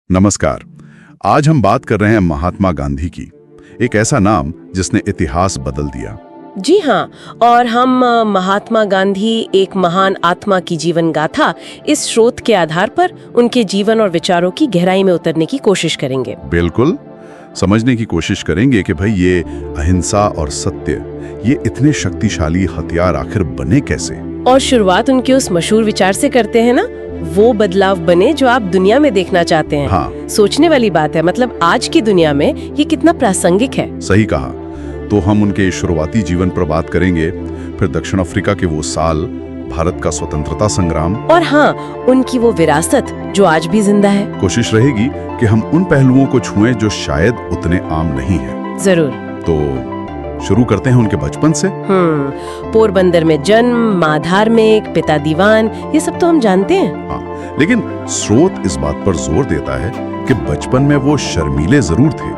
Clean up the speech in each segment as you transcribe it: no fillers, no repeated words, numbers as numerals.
नमस्कार। आज हम बात कर रहे हैं महात्मा गांधी की, एक ऐसा नाम जिसने इतिहास बदल दिया। जी हाँ, और हम महात्मा गांधी एक महान आत्मा की जीवन गाथा इस स्रोत के आधार पर उनके जीवन और विचारों की गहराई में उतरने की कोशिश करेंगे। बिल्कुल, समझने की कोशिश करेंगे कि भाई ये अहिंसा और सत्य, ये इतने शक्तिशाली हथियार आखिर बने कैसे। और शुरुआत उनके उस मशहूर विचार से करते हैं ना, वो बदलाव बने जो आप दुनिया में देखना चाहते हैं। हाँ। सोचने वाली बात है, मतलब आज की दुनिया में ये कितना प्रासंगिक है। सही कहा। तो हम उनके शुरुआती जीवन पर बात करेंगे, फिर दक्षिण अफ्रीका के वो साल, भारत का स्वतंत्रता संग्राम, और हाँ, उनकी वो विरासत जो आज भी जिंदा है। कोशिश रहेगी कि हम उन पहलुओं को छुएं जो शायद उतने आम नहीं है। जरूर। तो शुरू करते हैं उनके बचपन से। पोरबंदर में जन्म, माँ धार्मिक, पिता दीवान, ये सब तो हम जानते हैं। हाँ, लेकिन स्रोत इस बात पर जोर देता है कि बचपन में वो शर्मीले जरूर थे,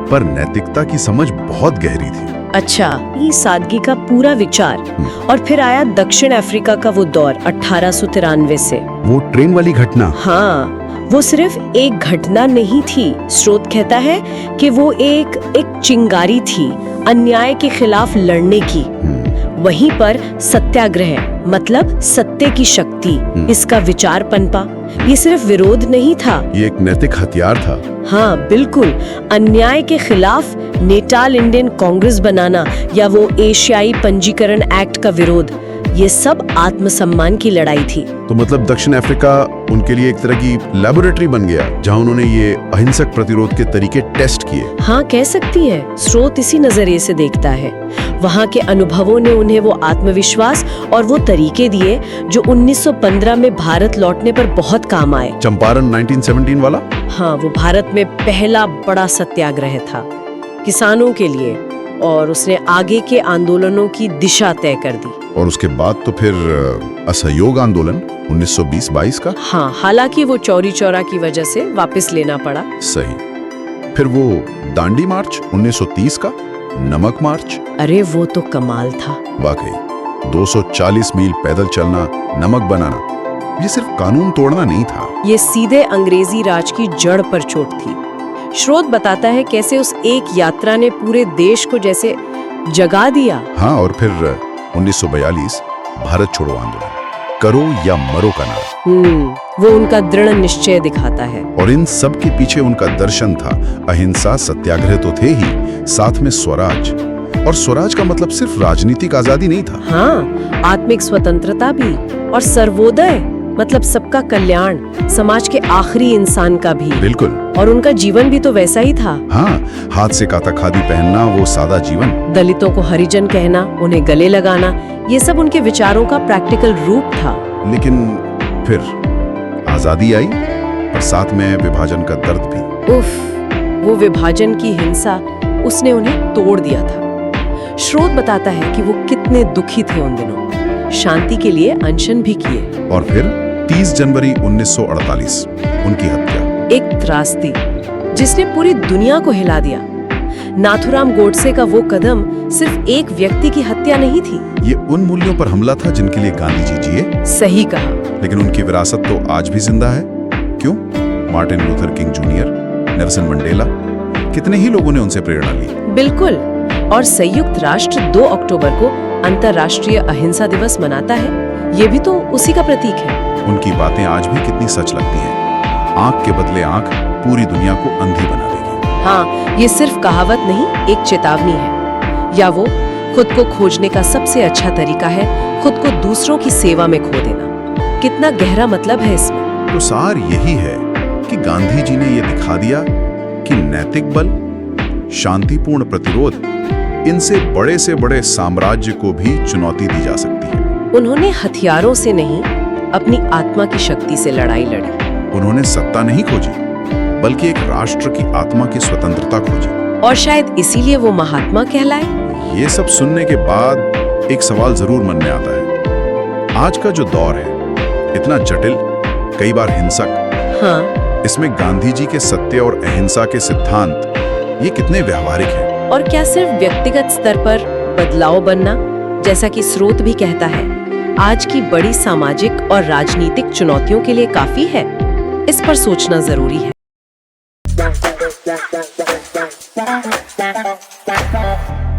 पर नैतिकता की समझ बहुत गहरी थी। अच्छा, ये सादगी का पूरा विचार। और फिर आया दक्षिण अफ्रीका का वो दौर 1893 से। वो ट्रेन वाली घटना। हाँ, वो सिर्फ एक घटना नहीं थी। स्रोत कहता है कि वो एक चिंगारी थी अन्याय के खिलाफ लड़ने की। वहीं पर सत्याग्रह मतलब सत्य की शक्ति, इसका विचार पनपा। ये सिर्फ विरोध नहीं था, ये एक नैतिक हथियार था। हाँ बिल्कुल, अन्याय के खिलाफ नेटाल इंडियन कांग्रेस बनाना या वो एशियाई पंजीकरण एक्ट का विरोध, ये सब आत्मसम्मान की लड़ाई थी। तो मतलब दक्षिण अफ्रीका उनके लिए एक तरह की लैबोरेटरी बन गया, जहां उन्होंने ये अहिंसक प्रतिरोध के तरीके टेस्ट किए। हाँ, कह सकती है। स्रोत इसी नजरिए से देखता है। वहाँ के अनुभवों ने उन्हें वो आत्मविश्वास और वो तरीके दिए जो 1915 में भारत लौटने पर बहुत काम आए। चंपारण 1917 वाला। हाँ, वो भारत में पहला बड़ा सत्याग्रह था किसानों के लिए, और उसने आगे के आंदोलनों की दिशा तय कर दी। और उसके बाद तो फिर असहयोग आंदोलन 1920-22 का। हाँ, हालांकि वो चौरी चौरा की वजह से वापस लेना पड़ा। सही। फिर वो दांडी मार्च 1930 का, नमक मार्च। अरे वो तो कमाल था। वाकई 240 मील पैदल चलना, नमक बनाना, ये सिर्फ कानून तोड़ना नहीं था, ये सीधे अंग्रेजी राज की जड़ पर चोट थी। स्रोत बताता है कैसे उस एक यात्रा ने पूरे देश को जैसे जगा दिया। हाँ, और फिर 1942 भारत छोड़ो आंदोलन, करो या मरो का नारा। वो उनका दृढ़ निश्चय दिखाता है। और इन सब के पीछे उनका दर्शन था अहिंसा, सत्याग्रह तो थे ही, साथ में स्वराज। और स्वराज का मतलब सिर्फ राजनीतिक आजादी नहीं था। हाँ, आत्मिक स्वतंत्रता भी, और सर्वोदय मतलब सबका कल्याण, समाज के आखिरी इंसान का भी। बिल्कुल। और उनका जीवन भी तो वैसा ही था। हाँ, हाथ से काता खादी पहनना, वो सादा जीवन। दलितों को हरिजन कहना, उन्हें गले लगाना, ये सब उनके विचारों का प्रैक्टिकल रूप था। लेकिन फिर आजादी आई और साथ में विभाजन का दर्द भी। उफ, वो विभाजन की हिंसा, उसने उन्हें तोड़ दिया था। स्रोत बताता है कि वो कितने दुखी थे उन दिनों, शांति के लिए अनशन भी किए। और फिर 30 जनवरी 1948 उनकी हत्या, एक त्रासदी जिसने पूरी दुनिया को हिला दिया। नाथुराम गोडसे का वो कदम सिर्फ एक व्यक्ति की हत्या नहीं थी, ये उन मूल्यों पर हमला था जिनके लिए गांधी जी जिए। सही कहा। लेकिन उनकी विरासत तो आज भी जिंदा है। क्यों? Martin Luther king junior, Nelson Mandela, कितने ही लोगों ने उनसे प्रेरणा ली। बिल्कुल। और संयुक्त राष्ट्र 2 अक्टूबर को अंतर्राष्ट्रीय अहिंसा दिवस मनाता है, ये भी तो उसी का प्रतीक है। उनकी बातें आज भी कितनी सच लगती हैं। आंख के बदले आंख पूरी दुनिया को अंधी बना देगी। हाँ, ये सिर्फ कहावत नहीं, एक चेतावनी है। या वो खुद को खोजने का सबसे अच्छा तरीका है खुद को दूसरों की सेवा में खो देना। कितना गहरा मतलब है इसमें। तो सार यही है कि गांधी जी ने ये दिखा दिया कि नैतिक बल, शांतिपूर्ण प्रतिरोध, इनसे बड़े से बड़े साम्राज्य को भी चुनौती दी जा सकती है। उन्होंने हथियारों से नहीं, अपनी आत्मा की शक्ति से लड़ाई लड़ी। उन्होंने सत्ता नहीं खोजी, बल्कि एक राष्ट्र की आत्मा की स्वतंत्रता खोजी। और शायद इसीलिए वो महात्मा कहलाए। ये सब सुनने के बाद एक सवाल जरूर मन में आता है। आज का जो दौर है, इतना जटिल, कई बार हिंसक, हाँ, इसमें गांधी जी के सत्य और अहिंसा के सिद्धांत, ये कितने व्यवहारिक हैं? और क्या सिर्फ व्यक्तिगत स्तर पर बदलाव बनना, जैसा कि स्रोत भी कहता है, आज की बड़ी सामाजिक और राजनीतिक चुनौतियों के लिए काफी है? इस पर सोचना जरूरी है। Bye.